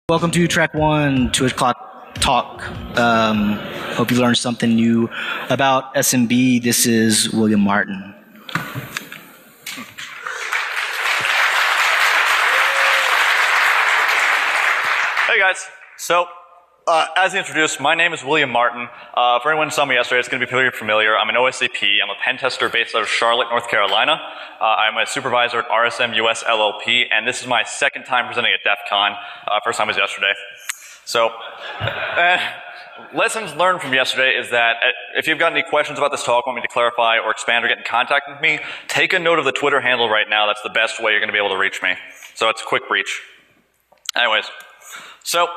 Welcome to Track 1 Twitch Clock Talk. Hope you learned something new about SMB. This is William Martin. Hey guys. So, as introduced, my name is William Martin. For anyone who saw me yesterday, it's going to be pretty familiar. I'm an OSCP. I'm a pen tester based out of Charlotte, North Carolina. I'm a supervisor at RSM US LLP, and this is my second time presenting at DEF CON. First time was yesterday. So, lessons learned from yesterday is that if you've got any questions about this talk, want me to clarify or expand or get in contact with me, take a note of the Twitter handle right now. That's the best way you're going to be able to reach me. So it's a quick reach. Anyways, so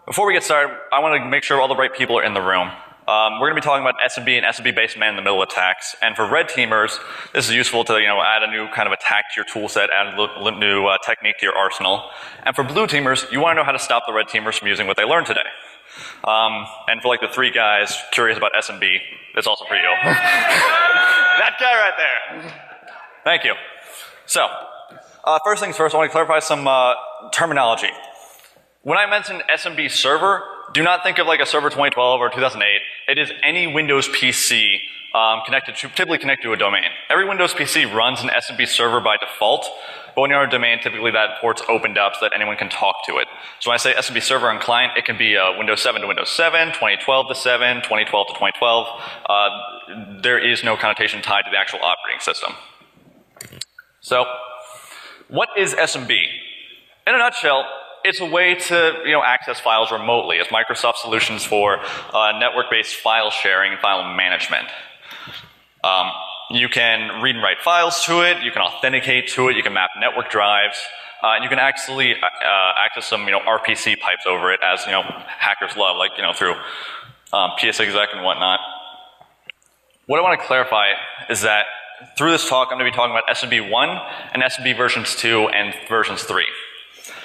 before we get started, I want to make sure all the right people are in the room. We're going to be talking about SMB and SMB-based man-in-the-middle attacks. And for red teamers, this is useful to add a new kind of attack to your tool set, add a new technique to your arsenal. And for blue teamers, you want to know how to stop the red teamers from using what they learned today. And for like the three guys curious about SMB, it's also for you. That guy right there. Thank you. So, first things first, I want to clarify some terminology. When I mention SMB server, do not think of like a server 2012 or 2008. It is any Windows PC typically connected to a domain. Every Windows PC runs an SMB server by default, but when you're on a domain, typically that port's opened up so that anyone can talk to it. So when I say SMB server on client, it can be Windows 7 to Windows 7, 2012 to 7, 2012 to 2012. There is no connotation tied to the actual operating system. So, what is SMB? In a nutshell, it's a way to access files remotely. It's Microsoft solutions for network-based file sharing and file management. You can read and write files to it. You can authenticate to it. You can map network drives. And you can actually access some RPC pipes over it, as hackers love, like through PSExec and whatnot. What I want to clarify is that through this talk, I'm going to be talking about SMB 1 and SMB versions 2 and versions 3.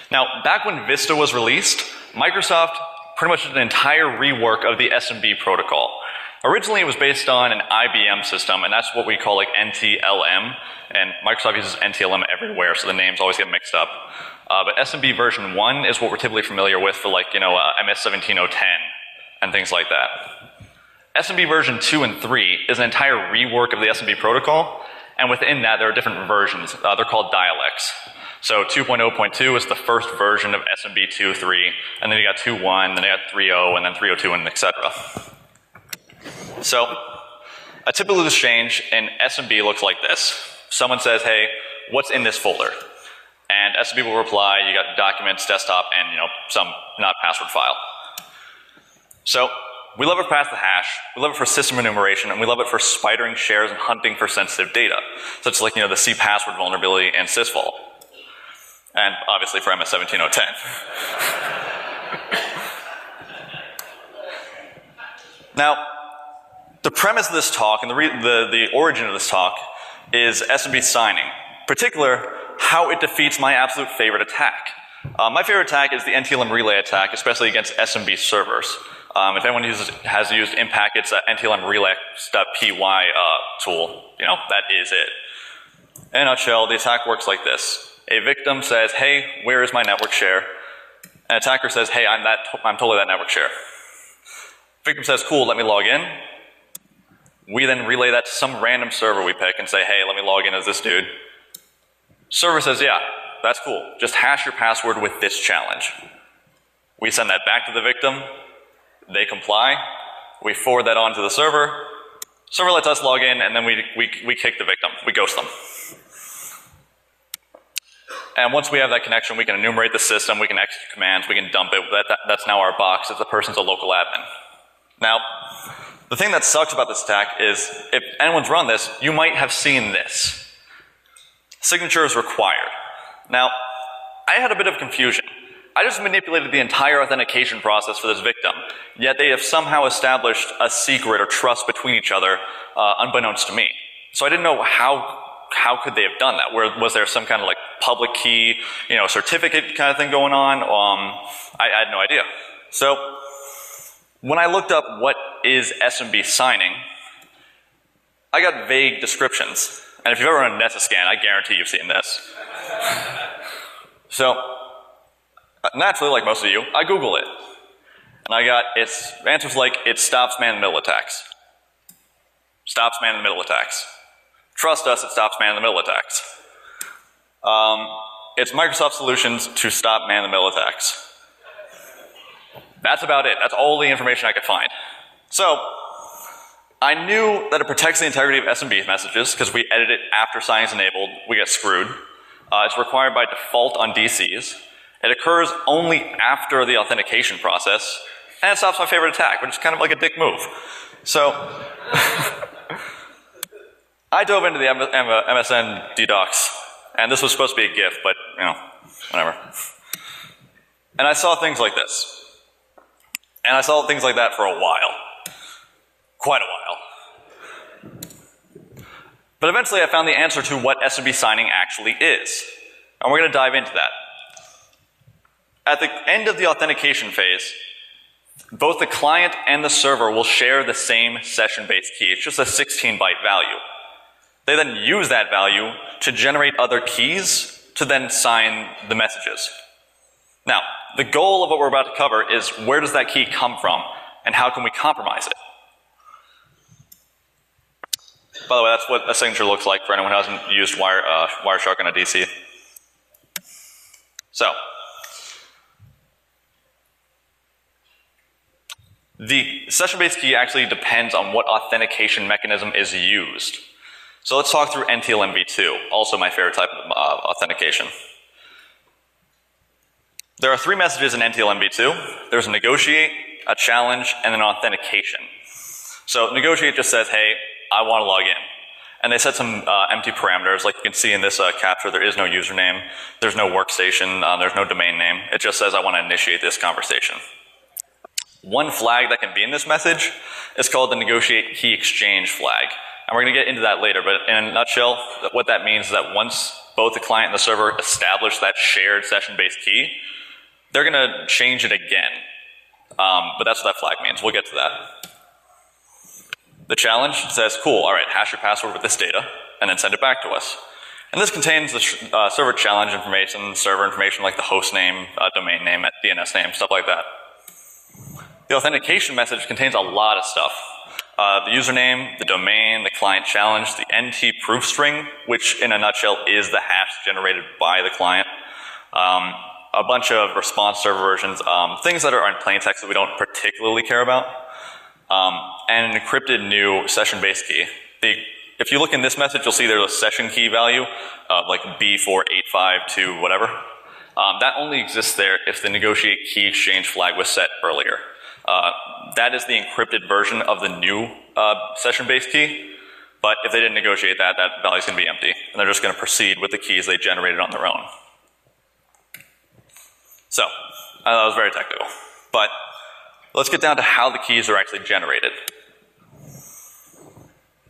Now, back when Vista was released, Microsoft pretty much did an entire rework of the SMB protocol. Originally, it was based on an IBM system, and that's what we call like NTLM, and Microsoft uses NTLM everywhere, so the names always get mixed up. But SMB version 1 is what we're typically familiar with for like, MS-17010 and things like that. SMB version 2 and 3 is an entire rework of the SMB protocol, and within that, there are different versions. They're called dialects. So 2.0.2 is the first version of SMB 2.3, and then you got 2.1, then you got 3.0, and then 3.02, and etc. So a typical exchange in SMB looks like this. Someone says, hey, what's in this folder? And SMB will reply, you got documents, desktop, and some not password file. So we love it past the hash, we love it for system enumeration, and we love it for spidering shares and hunting for sensitive data, such as like the C password vulnerability and sysvol. And obviously for MS-17010. Now, the premise of this talk and the origin of this talk is SMB signing. In particular, how it defeats my absolute favorite attack. My favorite attack is the NTLM relay attack, especially against SMB servers. If anyone has used Impact, it's NTLM relay.py tool. That is it. In a nutshell, the attack works like this. A victim says, hey, where is my network share? An attacker says, hey, I'm totally that network share. Victim says, cool, let me log in. We then relay that to some random server we pick and say, hey, let me log in as this dude. Server says, yeah, that's cool. Just hash your password with this challenge. We send that back to the victim. They comply. We forward that on to the server. Server lets us log in, and then we kick the victim. We ghost them. And once we have that connection, we can enumerate the system, we can execute commands, we can dump it. That's now our box if the person's a local admin. Now, the thing that sucks about this attack is if anyone's run this, you might have seen this. Signature is required. Now, I had a bit of confusion. I just manipulated the entire authentication process for this victim, yet they have somehow established a secret or trust between each other, unbeknownst to me. So I didn't know how could they have done that? Was there some kind of like public key, certificate kind of thing going on? I had no idea. So when I looked up what is SMB signing, I got vague descriptions. And if you've ever run a Nessa scan, I guarantee you've seen this. So Naturally, like most of you, I Google it. And I got its answers like, it stops man-in-the-middle attacks. Stops man-in-the-middle attacks. Trust us, it stops man-in-the-middle attacks. It's Microsoft solutions to stop man-in-the-middle attacks. That's about it. That's all the information I could find. So, I knew that it protects the integrity of SMB messages because we edit it after signing is enabled. We get screwed. It's required by default on DCs. It occurs only after the authentication process, and it stops my favorite attack, which is kind of like a dick move. So, I dove into the MSN DDoS, and this was supposed to be a GIF, but, you know, whatever. And I saw things like this. And I saw things like that for a while. Quite a while. But eventually I found the answer to what SMB signing actually is. And we're going to dive into that. At the end of the authentication phase, both the client and the server will share the same session-based key. It's just a 16-byte value. They then use that value to generate other keys to then sign the messages. Now, the goal of what we're about to cover is where does that key come from and how can we compromise it? By the way, that's what a signature looks like for anyone who hasn't used Wireshark on a DC. So, the session-based key actually depends on what authentication mechanism is used. So let's talk through NTLM-v2, also my favorite type of authentication. There are 3 messages in NTLM-v2. There's a negotiate, a challenge, and an authentication. So negotiate just says, hey, I want to log in. And they set some empty parameters. Like you can see in this capture, there is no username, there's no workstation, there's no domain name. It just says I want to initiate this conversation. One flag that can be in this message is called the negotiate key exchange flag. And we're going to get into that later, but in a nutshell, what that means is that once both the client and the server establish that shared session-based key, they're going to change it again. But that's what that flag means. We'll get to that. The challenge says, cool, all right, hash your password with this data, and then send it back to us. And this contains the server challenge information, server information like the host name, domain name, DNS name, stuff like that. The authentication message contains a lot of stuff. The username, the domain, the client challenge, the NT proof string, which in a nutshell is the hash generated by the client. A bunch of response server versions, things that are in plain text that we don't particularly care about, and an encrypted new session-based key. If you look in this message, you'll see there's a session key value of like B4852 whatever. That only exists there if the negotiate key exchange flag was set earlier. That is the encrypted version of the new session-based key, but if they didn't negotiate that, that value is going to be empty, and they're just going to proceed with the keys they generated on their own. So, that was very technical, but let's get down to how the keys are actually generated.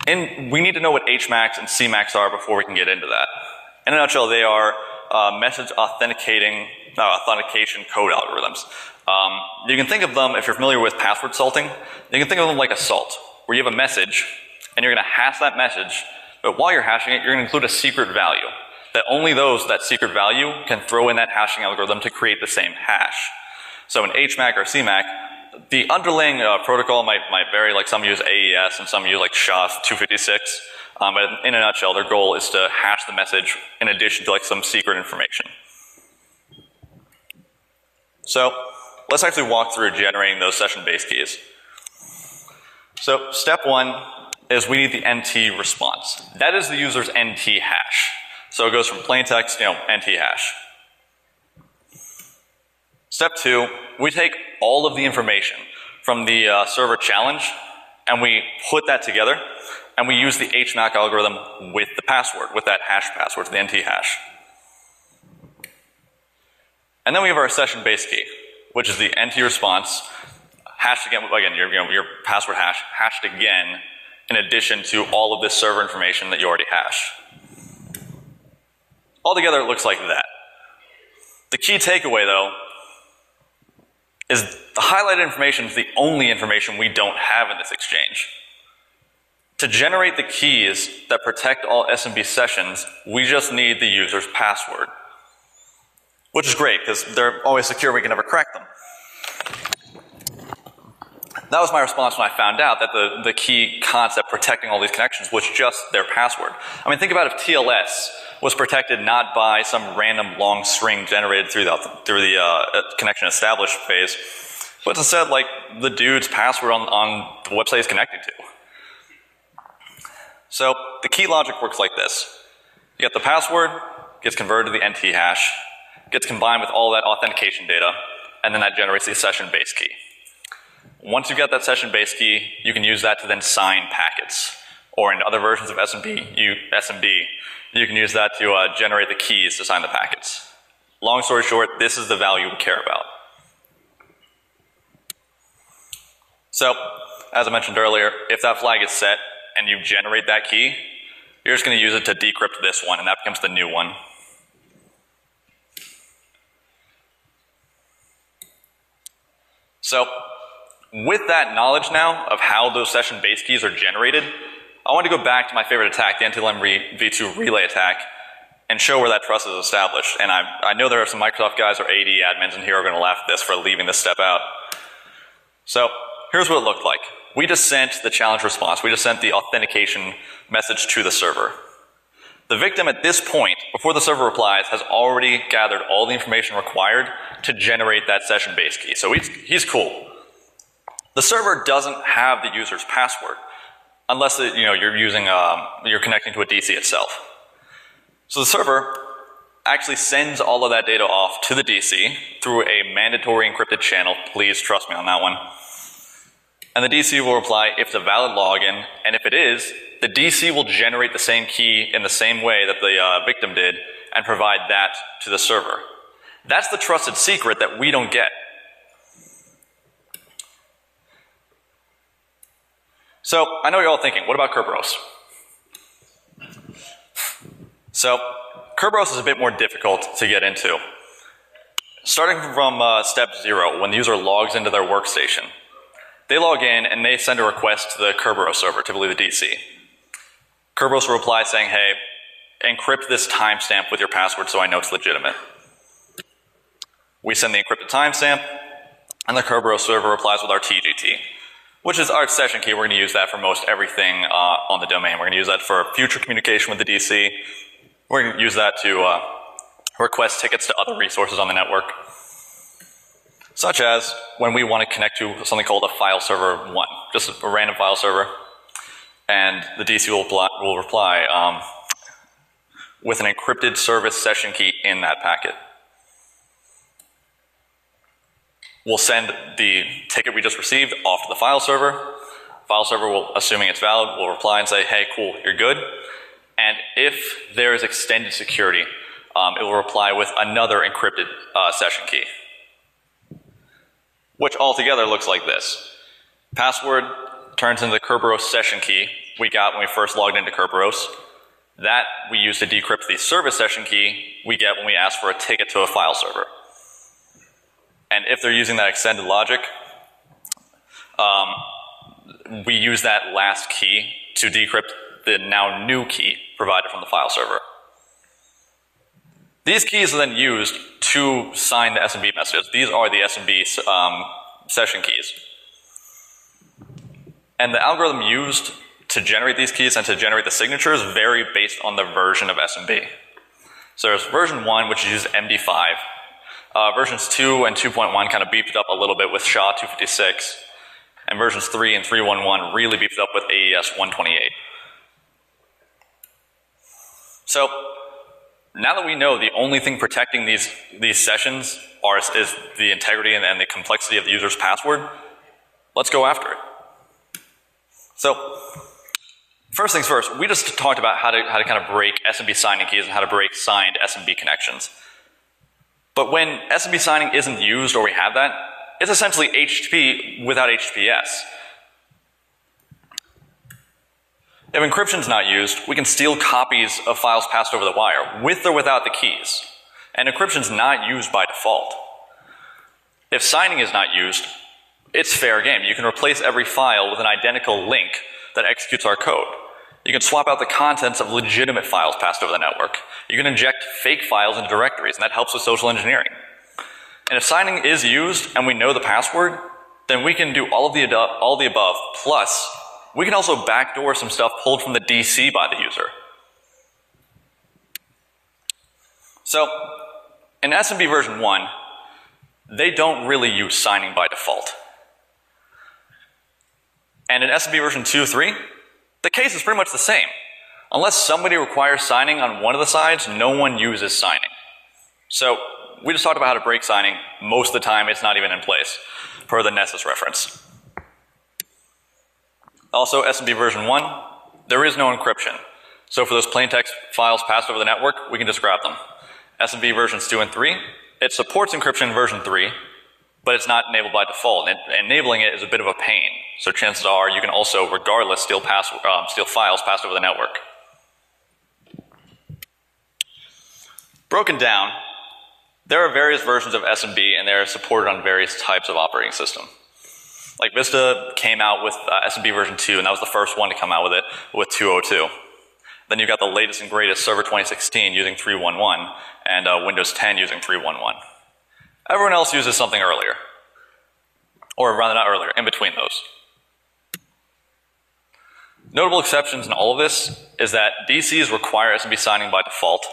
And we need to know what HMACs and CMACs are before we can get into that. In a nutshell, they are message authentication code algorithms. You can think of them, if you're familiar with password salting, you can think of them like a salt, where you have a message, and you're going to hash that message, but while you're hashing it, you're going to include a secret value, that only those that secret value can throw in that hashing algorithm to create the same hash. So in HMAC or CMAC, the underlying protocol might vary, like some use AES and some use like SHA-256, but in a nutshell, their goal is to hash the message in addition to like some secret information. So let's actually walk through generating those session-based keys. So step 1 is we need the NT response. That is the user's NT hash. So it goes from plain text, NT hash. Step 2, we take all of the information from the server challenge and we put that together and we use the HMAC algorithm with the password, with that hash password, the NT hash. And then we have our session-based key, which is the NT response, hashed again, your password hash, hashed again, in addition to all of this server information that you already hashed. Altogether, it looks like that. The key takeaway, though, is the highlighted information is the only information we don't have in this exchange. To generate the keys that protect all SMB sessions, we just need the user's password, which is great because they're always secure, we can never crack them. That was my response when I found out that the key concept protecting all these connections was just their password. I mean, think about if TLS was protected not by some random long string generated through the connection established phase, but instead like the dude's password on the website he's connecting to. So the key logic works like this. You get the password, gets converted to the NT hash, gets combined with all that authentication data, and then that generates the session base key. Once you get that session base key, you can use that to then sign packets. Or in other versions of SMB, you can use that to generate the keys to sign the packets. Long story short, this is the value we care about. So, as I mentioned earlier, if that flag is set and you generate that key, you're just going to use it to decrypt this one, and that becomes the new one. So, with that knowledge now of how those session base keys are generated, I want to go back to my favorite attack, the NTLM v2 relay attack, and show where that trust is established. And I know there are some Microsoft guys or AD admins in here who are going to laugh at this for leaving this step out. So here's what it looked like. We just sent the challenge response. We just sent the authentication message to the server. The victim at this point, before the server replies, has already gathered all the information required to generate that session base key. So he's cool. The server doesn't have the user's password unless you're connecting to a DC itself. So the server actually sends all of that data off to the DC through a mandatory encrypted channel. Please trust me on that one. And the DC will reply if it's a valid login, and if it is, the DC will generate the same key in the same way that the victim did and provide that to the server. That's the trusted secret that we don't get. So, I know you're all thinking, what about Kerberos? So, Kerberos is a bit more difficult to get into. Starting from step 0, when the user logs into their workstation, they log in and they send a request to the Kerberos server, typically the DC. Kerberos will reply saying, hey, encrypt this timestamp with your password so I know it's legitimate. We send the encrypted timestamp, and the Kerberos server replies with our TGT, which is our session key. We're going to use that for most everything on the domain. We're going to use that for future communication with the DC. We're going to use that to request tickets to other resources on the network, such as when we want to connect to something called a file server 1, just a random file server, and the DC will reply with an encrypted service session key in that packet. We'll send the ticket we just received off to the file server. File server will, assuming it's valid, will reply and say, hey, cool, you're good. And if there is extended security, it will reply with another encrypted session key, which altogether looks like this. Password turns into the Kerberos session key we got when we first logged into Kerberos. That we use to decrypt the service session key we get when we ask for a ticket to a file server. And if they're using that extended logic, we use that last key to decrypt the now new key provided from the file server. These keys are then used to sign the SMB messages. These are the SMB session keys. And the algorithm used to generate these keys and to generate the signatures vary based on the version of SMB. So there's version 1, which uses MD5. Versions 2 and 2.1 kind of beefed it up a little bit with SHA-256, and versions 3 and 3.1.1 really beefed it up with AES-128. So now that we know the only thing protecting these sessions is the integrity and the complexity of the user's password, let's go after it. So first things first, we just talked about how to kind of break SMB signing keys and how to break signed SMB connections. But when SMB signing isn't used or we have that, it's essentially HTTP without HTTPS. If encryption is not used, we can steal copies of files passed over the wire, with or without the keys. And encryption is not used by default. If signing is not used, it's fair game. You can replace every file with an identical link that executes our code. You can swap out the contents of legitimate files passed over the network. You can inject fake files into directories, and that helps with social engineering. And if signing is used and we know the password, then we can do all the above, plus we can also backdoor some stuff pulled from the DC by the user. So, in SMB version 1, they don't really use signing by default. And in SMB version 2, 3, the case is pretty much the same. Unless somebody requires signing on one of the sides, no one uses signing. So, we just talked about how to break signing. Most of the time, it's not even in place, per the Nessus reference. Also, SMB version 1, there is no encryption. So for those plain text files passed over the network, we can just grab them. SMB versions 2 and 3, it supports encryption in version 3, but it's not enabled by default. And enabling it is a bit of a pain. So chances are you can also, regardless, steal files passed over the network. Broken down, there are various versions of SMB, and they're supported on various types of operating system. Like Vista came out with SMB version 2, and that was the first one to come out with it, with 2.02. Then you've got the latest and greatest Server 2016 using 3.1.1, and Windows 10 using 3.1.1. Everyone else uses something earlier. Or rather not earlier, in between those. Notable exceptions in all of this is that DCs require SMB signing by default.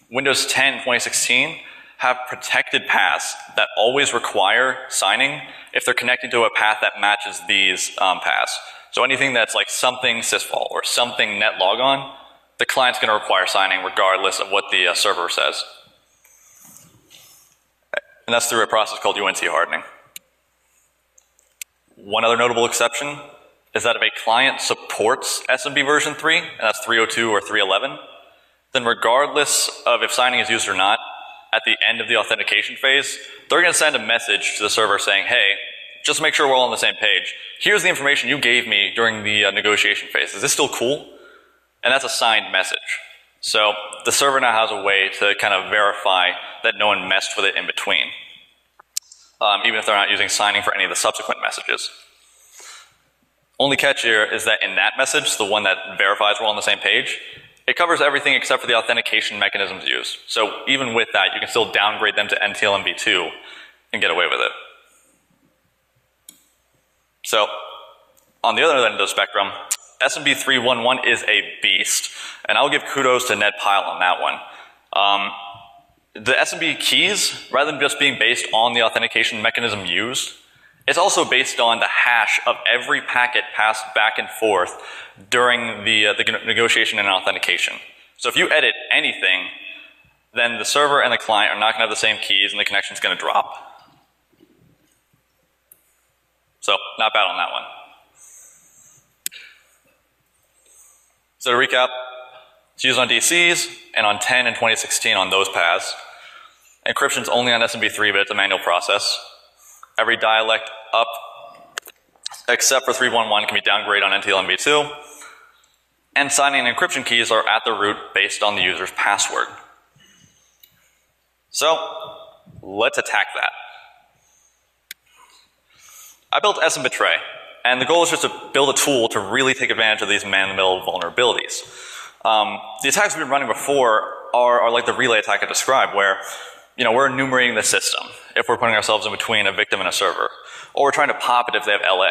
Windows 10 2016 have protected paths that always require signing if they're connecting to a path that matches these paths. So anything that's like something sysvol or something net logon, the client's going to require signing regardless of what the server says. And that's through a process called UNC hardening. One other notable exception is that if a client supports SMB version 3, and that's 3.02 or 3.11, then regardless of if signing is used or not, at the end of the authentication phase, they're going to send a message to the server saying, hey, just to make sure we're all on the same page, here's the information you gave me during the negotiation phase. Is this still cool? And that's a signed message. So the server now has a way to kind of verify that no one messed with it in between, even if they're not using signing for any of the subsequent messages. Only catch here is that in that message, the one that verifies we're all on the same page, it covers everything except for the authentication mechanisms used. So even with that, you can still downgrade them to NTLMv2 and get away with it. So on the other end of the spectrum, SMB 3.1.1 is a beast, and I'll give kudos to NetPile on that one. The SMB keys, rather than just being based on the authentication mechanism used, it's also based on the hash of every packet passed back and forth during the negotiation and authentication. So if you edit anything, then the server and the client are not going to have the same keys, and the connection's going to drop. So not bad on that one. So to recap, it's used on DCs and on 10 and 2016 on those paths. Encryption's only on SMB3, but it's a manual process. Every dialect up, except for 3.1.1, can be downgraded on NTLMv2. And signing and encryption keys are at the root based on the user's password. So let's attack that. I built SMBetray, and the goal is just to build a tool to really take advantage of these man-in-the-middle vulnerabilities. The attacks we've been running before are like the relay attack I described, where we're enumerating the system if we're putting ourselves in between a victim and a server, or we're trying to pop it if they have LA.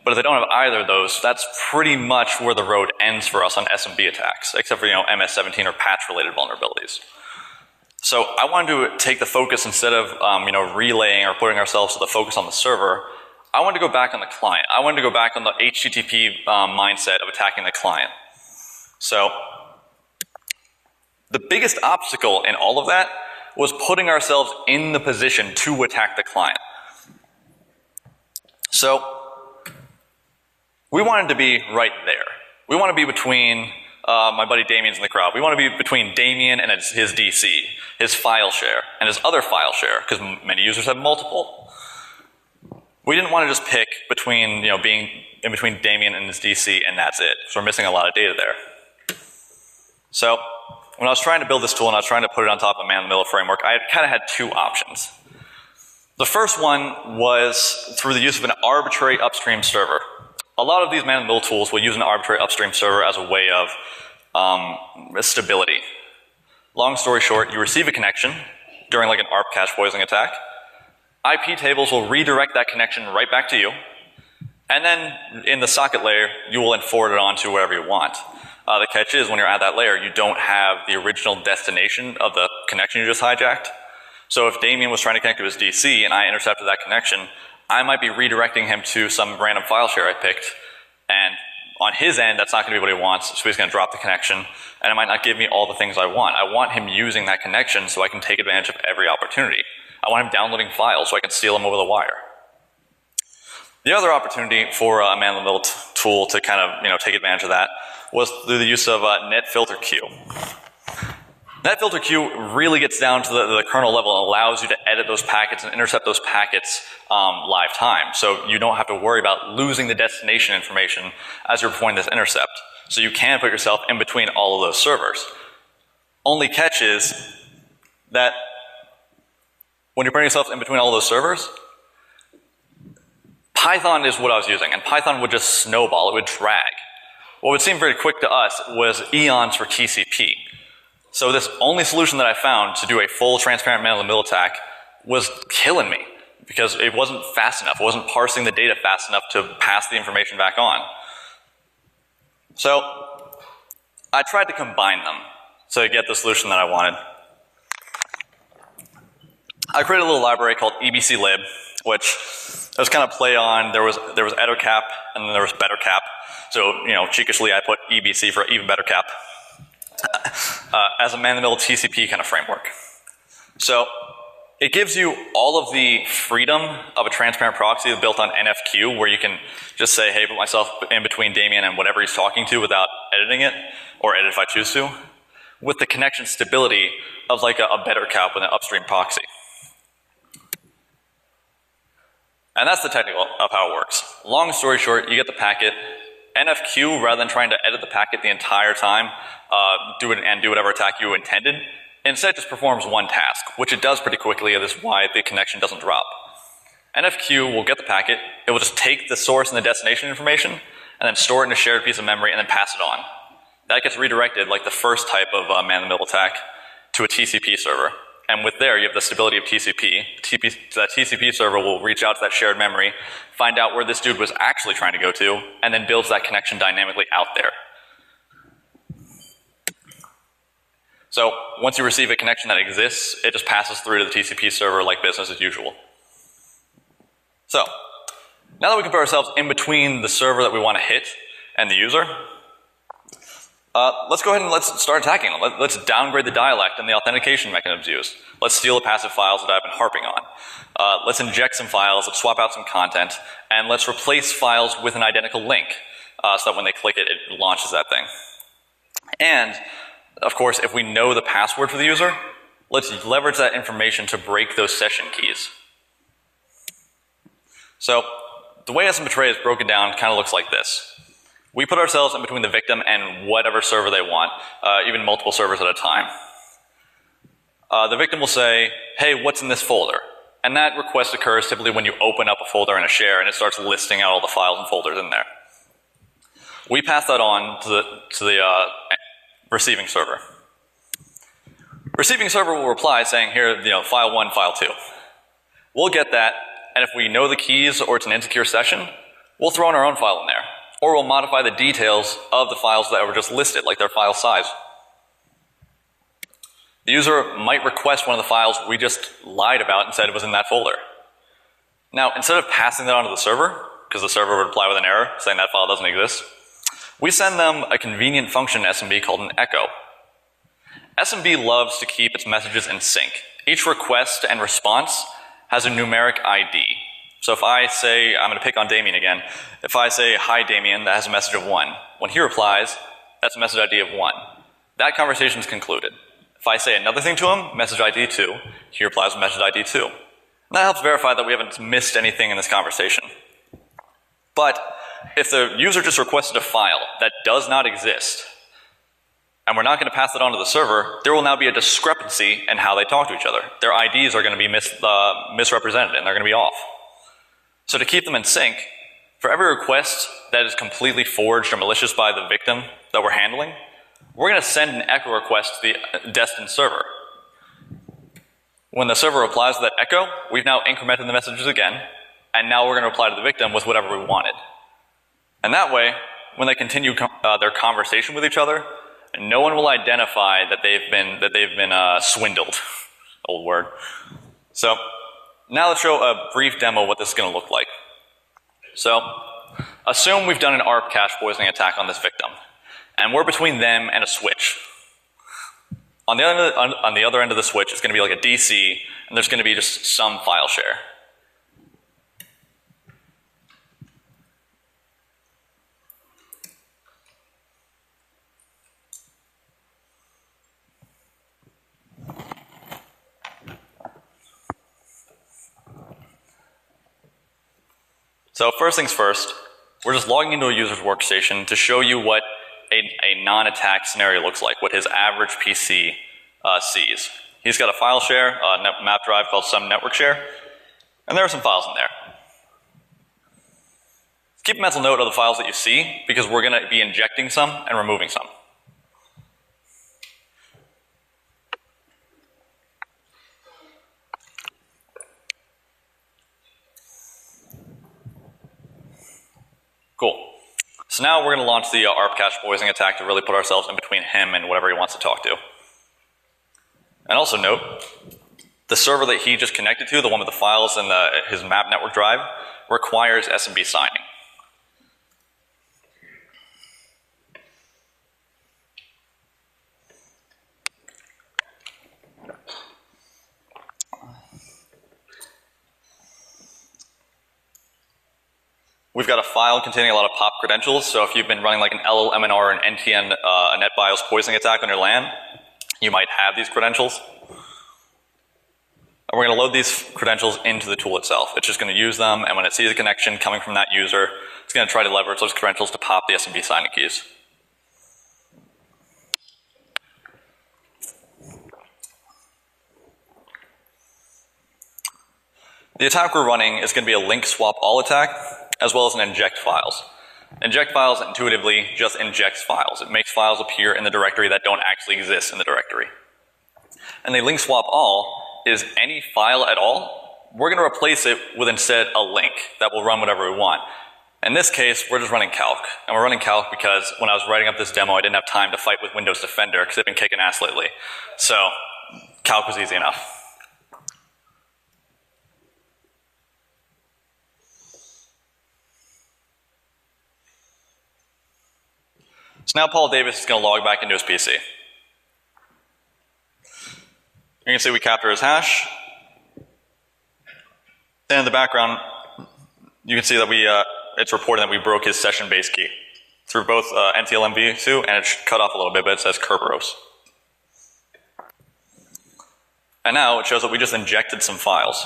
But if they don't have either of those, that's pretty much where the road ends for us on SMB attacks, except for MS-17 or patch-related vulnerabilities. So I wanted to take the focus instead of relaying or putting ourselves to the focus on the server. I wanted to go back on the client. I wanted to go back on the HTTP mindset of attacking the client. So the biggest obstacle in all of that was putting ourselves in the position to attack the client. So we wanted to be right there. We want to be between, my buddy Damien's in the crowd. We want to be between Damien and his DC, his file share, and his other file share, because many users have multiple. We didn't want to just pick between, being in between Damien and his DC and that's it. So we're missing a lot of data there. So when I was trying to build this tool and I was trying to put it on top of man-in-the-middle framework, I kind of had two options. The first one was through the use of an arbitrary upstream server. a lot of these man-in-the-middle tools will use an arbitrary upstream server as a way of stability. Long story short, you receive a connection during like an ARP cache poisoning attack. IP tables will redirect that connection right back to you. And then in the socket layer, you will then forward it on to wherever you want. The catch is when you're at that layer, you don't have the original destination of the connection you just hijacked. So if Damien was trying to connect to his DC and I intercepted that connection, I might be redirecting him to some random file share I picked. And on his end, that's not going to be what he wants, so he's going to drop the connection, and it might not give me all the things I want. I want him using that connection so I can take advantage of every opportunity. I want him downloading files so I can steal them over the wire. The other opportunity for a man-in-the-middle tool to kind of take advantage of that was through the use of netfilterq. NetFilterQ really gets down to the kernel level and allows you to edit those packets and intercept those packets live time. So you don't have to worry about losing the destination information as you're performing this intercept. So you can put yourself in between all of those servers. Only catch is that when you're putting yourself in between all of those servers, Python is what I was using, and Python would just snowball, it would drag. What would seem very quick to us was eons for TCP. So this only solution that I found to do a full transparent man-in-the-middle attack was killing me because it wasn't fast enough. It wasn't parsing the data fast enough to pass the information back on. So I tried to combine them to get the solution that I wanted. I created a little library called ebclib, which was kind of play on, there was ettercap and then there was bettercap. So, cheekishly I put EBC for even better cap. As a man-in-the-middle TCP kind of framework. So it gives you all of the freedom of a transparent proxy built on NFQ, where you can just say, hey, put myself in between Damien and whatever he's talking to without editing it, or edit if I choose to, with the connection stability of like a better cap with an upstream proxy. And that's the technical of how it works. Long story short, you get the packet. NFQ, rather than trying to edit the packet the entire time, do whatever attack you intended, instead just performs one task, which it does pretty quickly, and this is why the connection doesn't drop. NFQ will get the packet, it will just take the source and the destination information, and then store it in a shared piece of memory, and then pass it on. That gets redirected, like the first type of man-in-the-middle attack, to a TCP server. And with there, you have the stability of TCP. That TCP server will reach out to that shared memory, find out where this dude was actually trying to go to, and then builds that connection dynamically out there. So once you receive a connection that exists, it just passes through to the TCP server like business as usual. So now that we can put ourselves in between the server that we want to hit and the user, let's go ahead and let's start attacking them. Let's downgrade the dialect and the authentication mechanisms used. Let's steal the passive files that I've been harping on. Let's inject some files, let's swap out some content, and let's replace files with an identical link so that when they click it, it launches that thing. And, of course, if we know the password for the user, let's leverage that information to break those session keys. So the way SMBetray is broken down kind of looks like this. We put ourselves in between the victim and whatever server they want, even multiple servers at a time. The victim will say, hey, what's in this folder? And that request occurs typically when you open up a folder in a share and it starts listing out all the files and folders in there. We pass that on to the receiving server. Receiving server will reply saying, here, file 1, file 2. We'll get that, and if we know the keys or it's an insecure session, we'll throw in our own file in there. Or we'll modify the details of the files that were just listed, like their file size. The user might request one of the files we just lied about and said it was in that folder. Now, instead of passing that on to the server, because the server would reply with an error saying that file doesn't exist, we send them a convenient function in SMB called an echo. SMB loves to keep its messages in sync. Each request and response has a numeric ID. So if I say, I'm going to pick on Damien again, if I say, hi Damien, that has a message of 1. When he replies, that's a message ID of 1. That conversation is concluded. If I say another thing to him, message ID 2, he replies with message ID 2. And that helps verify that we haven't missed anything in this conversation. But if the user just requested a file that does not exist, and we're not going to pass it on to the server, there will now be a discrepancy in how they talk to each other. Their IDs are going to be misrepresented, and they're going to be off. So to keep them in sync, For every request that is completely forged or malicious by the victim that we're handling, we're going to send an echo request to the destined server. When the server replies to that echo, we've now incremented the messages again, and now we're going to reply to the victim with whatever we wanted. And that way, when they continue their conversation with each other, no one will identify that they've been swindled. Old word. So now let's show a brief demo of what this is going to look like. So assume we've done an ARP cache poisoning attack on this victim, and we're between them and a switch. On the other end of the switch, it's going to be like a DC, and there's going to be just some file share. So first things first, we're just logging into a user's workstation to show you what a non-attack scenario looks like, what his average PC sees. He's got a file share, a map drive called some network share, and there are some files in there. Keep a mental note of the files that you see, because we're going to be injecting some and removing some. Cool. So now we're going to launch the ARP cache poisoning attack to really put ourselves in between him and whatever he wants to talk to. And also note, the server that he just connected to, the one with the files and his map network drive, requires SMB signing. We've got a file containing a lot of POP credentials, so if you've been running like an LLMNR or an NTN a NetBIOS poisoning attack on your LAN, you might have these credentials. And we're going to load these credentials into the tool itself. It's just going to use them, and when it sees a connection coming from that user, it's going to try to leverage those credentials to pop the SMB signing keys. The attack we're running is going to be a link swap all attack, as well as an inject files. Inject files intuitively just injects files. It makes files appear in the directory that don't actually exist in the directory. And the link swap all is any file at all, we're going to replace it with instead a link that will run whatever we want. In this case, we're just running calc. And we're running calc because when I was writing up this demo, I didn't have time to fight with Windows Defender because they've been kicking ass lately. So calc was easy enough. So now Paul Davis is going to log back into his PC. You can see we capture his hash. And in the background, you can see that it's reporting that we broke his session base key through both NTLM-v2, and it's cut off a little bit, but it says Kerberos. And now it shows that we just injected some files.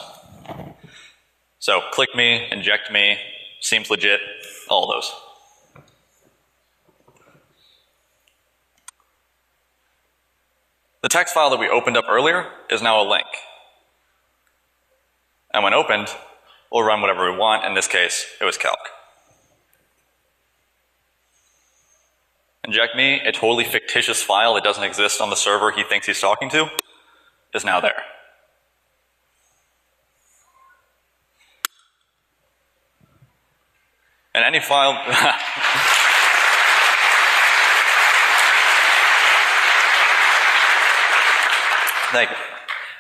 So click me, inject me, seems legit, all those. The text file that we opened up earlier is now a link. And when opened, we'll run whatever we want. In this case, it was calc. Inject me, a totally fictitious file that doesn't exist on the server he thinks he's talking to, is now there. And any file... Thank you.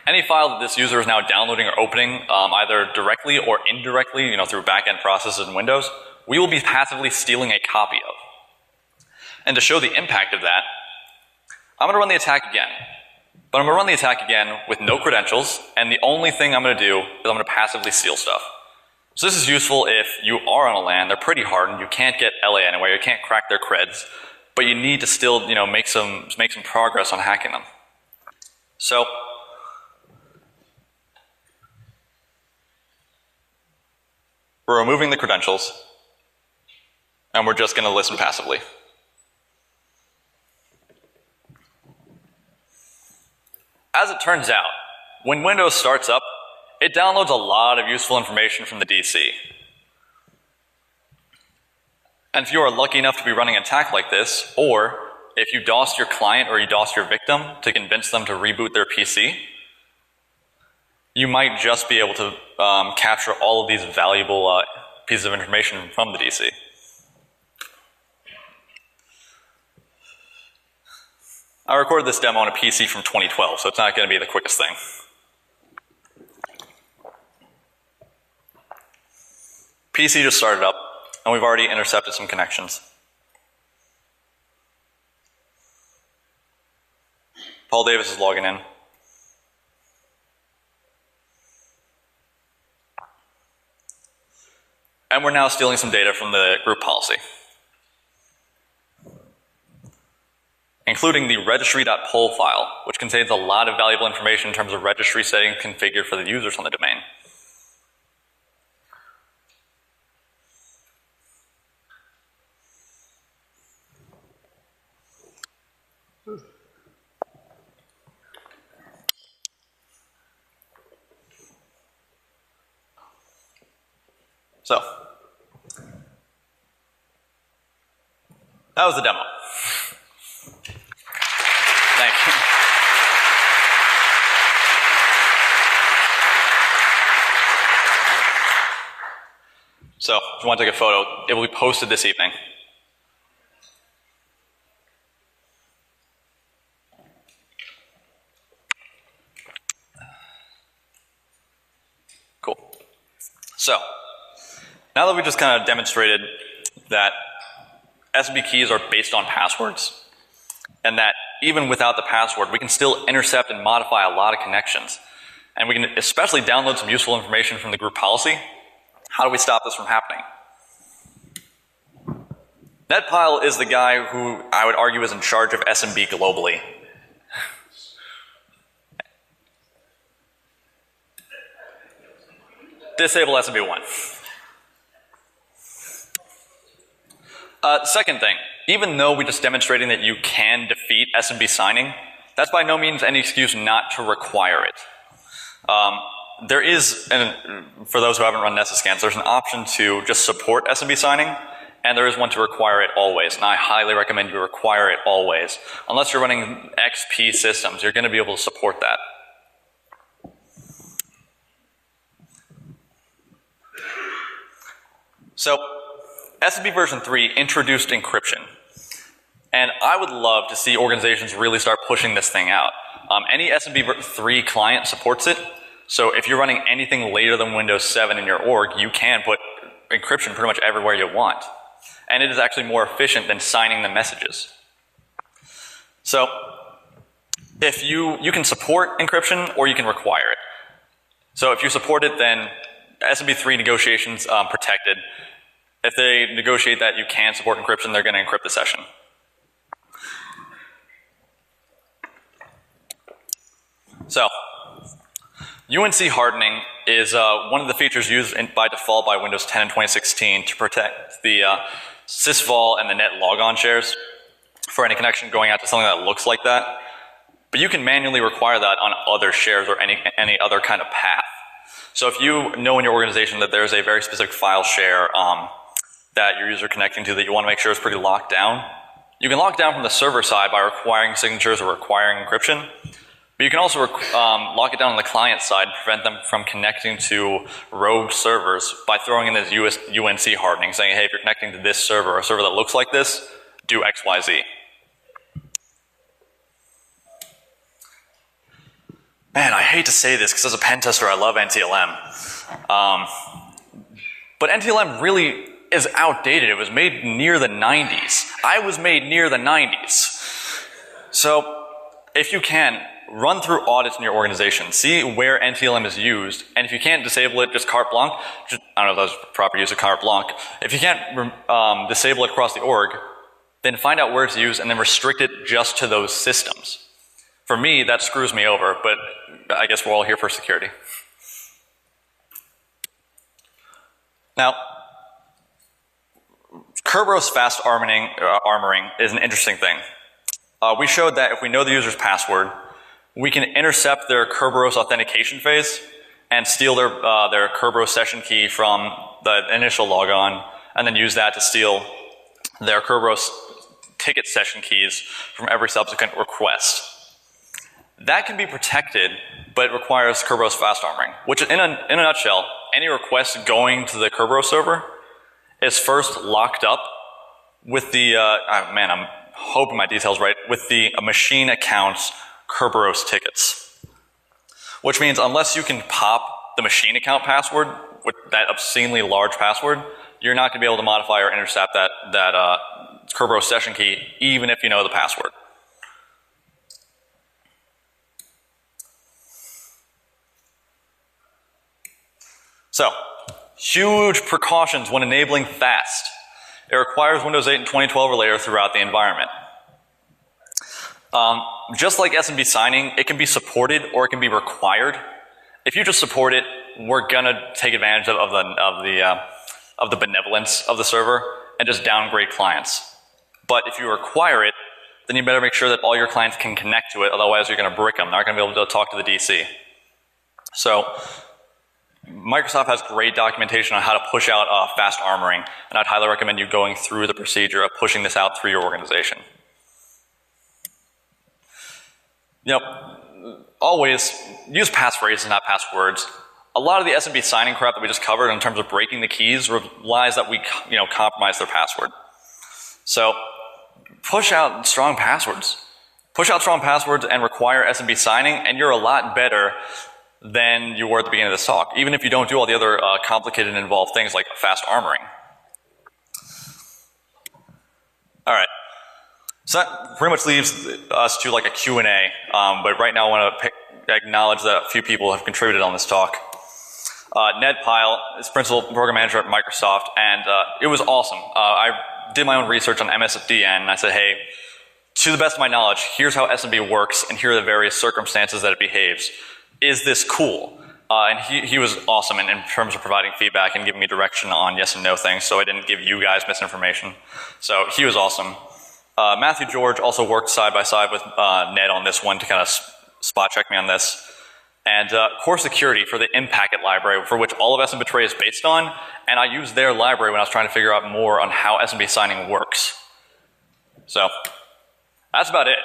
Any file that this user is now downloading or opening, either directly or indirectly, through back-end processes in Windows, we will be passively stealing a copy of. And to show the impact of that, I'm going to run the attack again. But I'm going to run the attack again with no credentials, and the only thing I'm going to do is I'm going to passively steal stuff. So this is useful if you are on a LAN, they're pretty hardened, you can't get LA anywhere, you can't crack their creds, but you need to still, make some progress on hacking them. So, we're removing the credentials, and we're just going to listen passively. As it turns out, when Windows starts up, it downloads a lot of useful information from the DC. And if you are lucky enough to be running an attack like this, or if you DOS your client or you DOS your victim to convince them to reboot their PC, you might just be able to capture all of these valuable pieces of information from the DC. I recorded this demo on a PC from 2012, so it's not going to be the quickest thing. PC just started up, and we've already intercepted some connections. Paul Davis is logging in. And we're now stealing some data from the group policy, including the registry.pol file, which contains a lot of valuable information in terms of registry settings configured for the users on the domain. So, that was the demo. Thank you. So, if you want to take a photo, it will be posted this evening. Cool. So, now that we just kind of demonstrated that SMB keys are based on passwords, and that even without the password, we can still intercept and modify a lot of connections, and we can especially download some useful information from the group policy, how do we stop this from happening? NetPile is the guy who I would argue is in charge of SMB globally. Disable SMB1. Second thing, even though we're just demonstrating that you can defeat SMB signing, that's by no means any excuse not to require it. There is, and for those who haven't run Nessus scans, there's an option to just support SMB signing, and there is one to require it always, and I highly recommend you require it always. Unless you're running XP systems, you're going to be able to support that. So, SMB version 3 introduced encryption, and I would love to see organizations really start pushing this thing out. Any SMB 3 client supports it, so if you're running anything later than Windows 7 in your org, you can put encryption pretty much everywhere you want. And it is actually more efficient than signing the messages. So, if you can support encryption or you can require it. So if you support it, then SMB 3 negotiations protected. If they negotiate that you can support encryption, they're going to encrypt the session. So, UNC hardening is one of the features used by default by Windows 10 in 2016 to protect the sysvol and the net logon shares for any connection going out to something that looks like that. But you can manually require that on other shares or any other kind of path. So if you know in your organization that there's a very specific file share that your user is connecting to that you want to make sure is pretty locked down, you can lock down from the server side by requiring signatures or requiring encryption. But you can also lock it down on the client side and prevent them from connecting to rogue servers by throwing in this UNC hardening, saying, hey, if you're connecting to this server or a server that looks like this, do X, Y, Z. Man, I hate to say this because as a pen tester, I love NTLM. But NTLM really is outdated. It was made near the 90s. I was made near the 90s. So if you can, run through audits in your organization. See where NTLM is used. And if you can't disable it, just carte blanche. I don't know if that's the proper use of carte blanche. If you can't disable it across the org, then find out where it's used and then restrict it just to those systems. For me, that screws me over, but I guess we're all here for security. Now, Kerberos fast armoring is an interesting thing. We showed that if we know the user's password, we can intercept their Kerberos authentication phase and steal their Kerberos session key from the initial logon and then use that to steal their Kerberos ticket session keys from every subsequent request. That can be protected, but it requires Kerberos fast armoring, which in a nutshell, any request going to the Kerberos server is first locked up with the, I'm hoping my detail's right, with the machine account's Kerberos tickets. Which means unless you can pop the machine account password with that obscenely large password, you're not going to be able to modify or intercept that Kerberos session key, even if you know the password. So, huge precautions when enabling fast. It requires Windows 8 and 2012 or later throughout the environment. Just like SMB signing, it can be supported or it can be required. If you just support it, we're gonna take advantage of the benevolence of the server and just downgrade clients. But if you require it, then you better make sure that all your clients can connect to it, otherwise you're gonna brick them. They're not gonna be able to talk to the DC. So, Microsoft has great documentation on how to push out fast armoring, and I'd highly recommend you going through the procedure of pushing this out through your organization. Always use passphrases, not passwords. A lot of the SMB signing crap that we just covered in terms of breaking the keys relies that we compromise their password. So push out strong passwords. Push out strong passwords and require SMB signing, and you're a lot better than you were at the beginning of this talk, even if you don't do all the other complicated and involved things like fast armoring. All right. So that pretty much leaves us to like a Q&A, but right now I want to acknowledge that a few people have contributed on this talk. Ned Pyle is Principal Program Manager at Microsoft, and it was awesome. I did my own research on MSDN, and I said, hey, to the best of my knowledge, here's how SMB works, and here are the various circumstances that it behaves. Is this cool? And he was awesome in terms of providing feedback and giving me direction on yes and no things, so I didn't give you guys misinformation. So he was awesome. Matthew George also worked side by side with Ned on this one to kind of spot check me on this. And Core Security for the in-packet library, for which all of SMBetray is based on, and I used their library when I was trying to figure out more on how SMB signing works. So that's about it.